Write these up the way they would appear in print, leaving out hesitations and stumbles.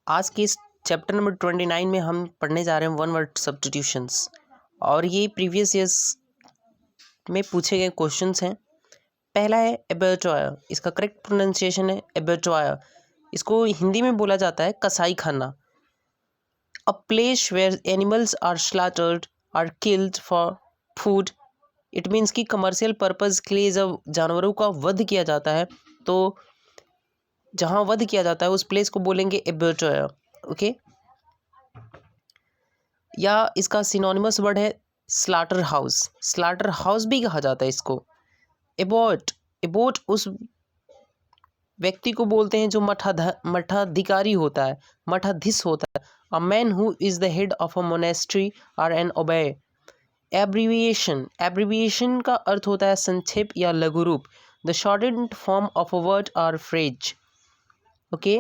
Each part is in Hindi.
आज के इस चैप्टर नंबर 29 में हम पढ़ने जा रहे हैं वन वर्ड सब्स्टिट्यूशंस और ये प्रीवियस ईयर्स में पूछे गए क्वेश्चंस हैं। पहला है एबेटॉयर, इसका करेक्ट प्रोनाउंसिएशन है एबेटॉयर। इसको हिंदी में बोला जाता है कसाई खाना। A place where animals are slaughtered are killed for food. It means कि कमर्शियल पर्पज़ के लिए जब जानवरों का वध किया जाता है तो जहाँ वध किया जाता है उस प्लेस को बोलेंगे एबेटॉयर। ओके, या इसका सिनोनिमस वर्ड है स्लाटर हाउस। स्लाटर हाउस भी कहा जाता है इसको। एबोट, एबोट उस व्यक्ति को बोलते हैं जो मठाधिकारी होता है, मठाधीश होता है। A man who is the head of a monastery or an abbey. Abbreviation, abbreviation का अर्थ होता है संक्षेप या लघु रूप। The shortened form of a word or phrase. Okay,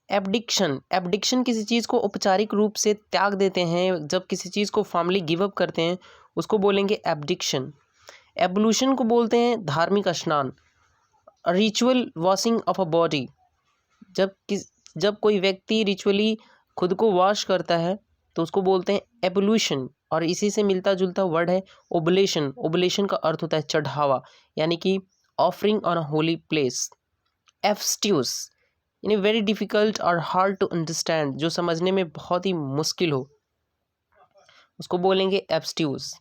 abdication, abdication किसी चीज़ को औपचारिक रूप से त्याग देते हैं, जब किसी चीज़ को फॉर्मली गिव अप करते हैं उसको बोलेंगे एब्डिक्शन। एबोल्यूशन को बोलते हैं धार्मिक स्नान। Ritual washing of a body, जब कोई व्यक्ति रिचुअली खुद को वॉश करता है तो उसको बोलते हैं एबोल्यूशन। और इसी से मिलता जुलता वर्ड है ओबलेशन। ओबलेशन का अर्थ होता है चढ़ावा, यानी कि offering on a holy place. Abstruse यानी वेरी डिफ़िकल्ट और हार्ड टू अंडरस्टैंड, जो समझने में बहुत ही मुश्किल हो, उसको बोलेंगे एब्स्ट्यूस।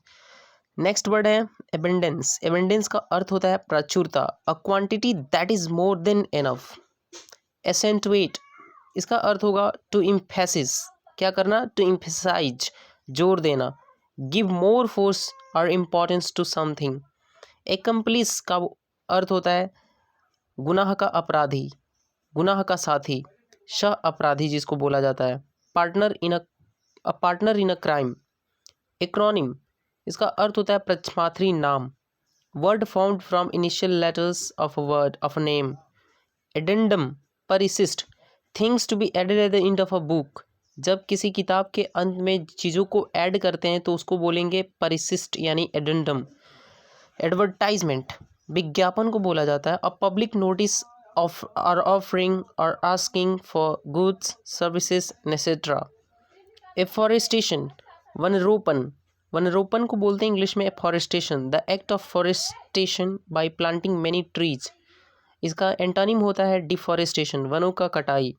नेक्स्ट वर्ड है एबेंडेंस। एबेंडेंस का अर्थ होता है प्रचुरता। A quantity that is more than enough. Accentuate, इसका अर्थ होगा टू इम्फेसिस, क्या करना, टू इम्फेसाइज, जोर देना। गिव मोर फोर्स और इम्पोर्टेंस टू समथिंग। एकम्प्लिस का अर्थ होता है गुनाह का अपराधी, गुनाह का साथी, सह अपराधी जिसको बोला जाता है। Partner in a crime. Acronym, इसका अर्थ होता है प्रश्नमात्री नाम। Word found from initial letters of a word of a name. Addendum, परिशिष्ट, things to be added at the end of a book. जब किसी किताब के अंत में चीज़ों को ऐड करते हैं तो उसको बोलेंगे परिशिष्ट यानी एडेंडम। एडवर्टाइजमेंट, विज्ञापन को बोला जाता है। अ पब्लिक नोटिस ऑफ और ऑफरिंग और asking for goods services etcetera. Afforestation, वनरोपण, वनरोपण को बोलते हैं इंग्लिश में afforestation. The act of forestation by planting many trees. इसका एंटोनिम होता है डिफॉरेस्टेशन, वनों का कटाई।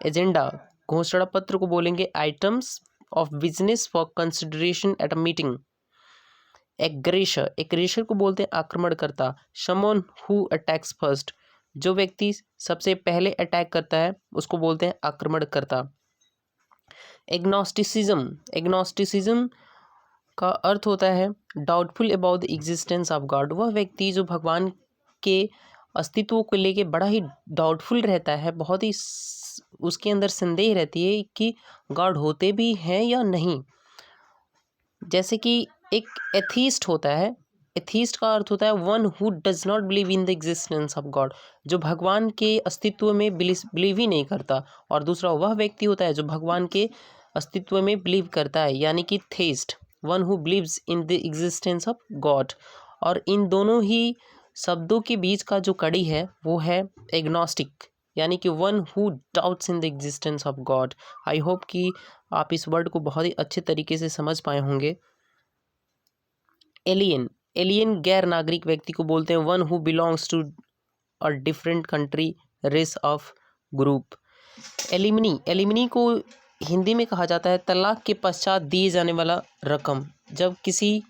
एजेंडा, घोषणा पत्र को बोलेंगे items of business for consideration at a meeting. Aggressor, aggressor को बोलते हैं आक्रमणकर्ता। समवन हु अटैक्स फर्स्ट, जो व्यक्ति सबसे पहले अटैक करता है उसको बोलते हैं आक्रमणकर्ता। एग्नोस्टिसिज्म, एग्नोस्टिसिज्म का अर्थ होता है doubtful about the existence of God. वह व्यक्ति जो भगवान के अस्तित्व को लेके बड़ा ही डाउटफुल रहता है, बहुत ही उसके अंदर संदेह रहती है कि गॉड होते भी हैं या नहीं। जैसे कि एक एथीस्ट होता है, एथीस्ट का अर्थ होता है one who does not believe in the existence of God, जो भगवान के अस्तित्व में बिलीव ही नहीं करता। और दूसरा वह व्यक्ति होता है जो भगवान के अस्तित्व में बिलीव करता है, यानी कि test, one who believes in the existence of God. और इन दोनों ही शब्दों के बीच का जो कड़ी है वो है एग्नोस्टिक, यानी कि one who doubts in the existence of God. I hope कि आप इस वर्ड को बहुत ही अच्छे तरीके से समझ पाए होंगे। एलियन, एलियन गैर नागरिक व्यक्ति को बोलते हैं one who belongs to a different country, race of group. Alimony, alimony को हिंदी में कहा जाता है तलाक के पश्चात दिए जाने वाला रकम। जब किसी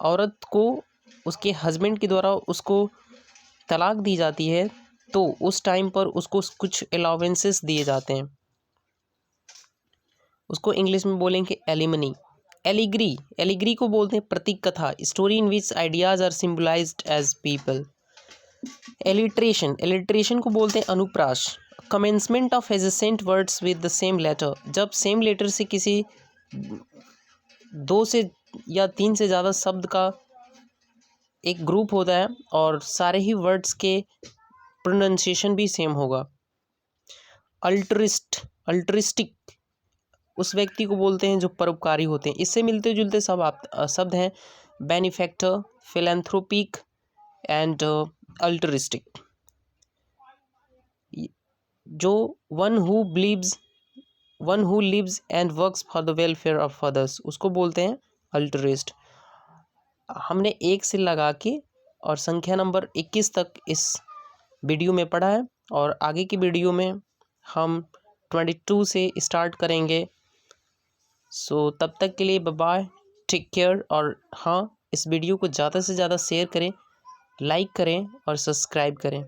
औरत को उसके हस्बैंड के द्वारा उसको तलाक दी जाती है तो उस टाइम पर उसको कुछ अलाउंसेस दिए जाते हैं, उसको इंग्लिश में बोलेंगे एलिमनी। एलिग्री, एलिग्री को बोलते हैं प्रतीक कथा, story in which ideas are symbolised as people. Alliteration, alliteration को बोलते हैं अनुप्रास। Commencement of adjacent words with the same letter, जब सेम लेटर से किसी दो से या तीन से ज़्यादा शब्द का एक ग्रुप होता है और सारे ही वर्ड्स के प्रोनाउंसिएशन भी सेम होगा। अल्ट्रिस्ट, अल्ट्रिस्टिक उस व्यक्ति को बोलते हैं जो परोपकारी होते हैं। इससे मिलते जुलते शब्द हैं बेनिफैक्टर, फिलैंथ्रोपिक एंड अल्ट्रिस्टिक। जो one who lives and works for the welfare of others, उसको बोलते हैं अल्ट्रुइस्ट। हमने 1 से लगा के और संख्या नंबर 21 तक इस वीडियो में पढ़ा है, और आगे की वीडियो में हम 22 से स्टार्ट करेंगे। सो तब तक के लिए बाय बाय, टेक केयर। और हाँ, इस वीडियो को ज़्यादा से ज़्यादा शेयर करें, लाइक करें और सब्सक्राइब करें।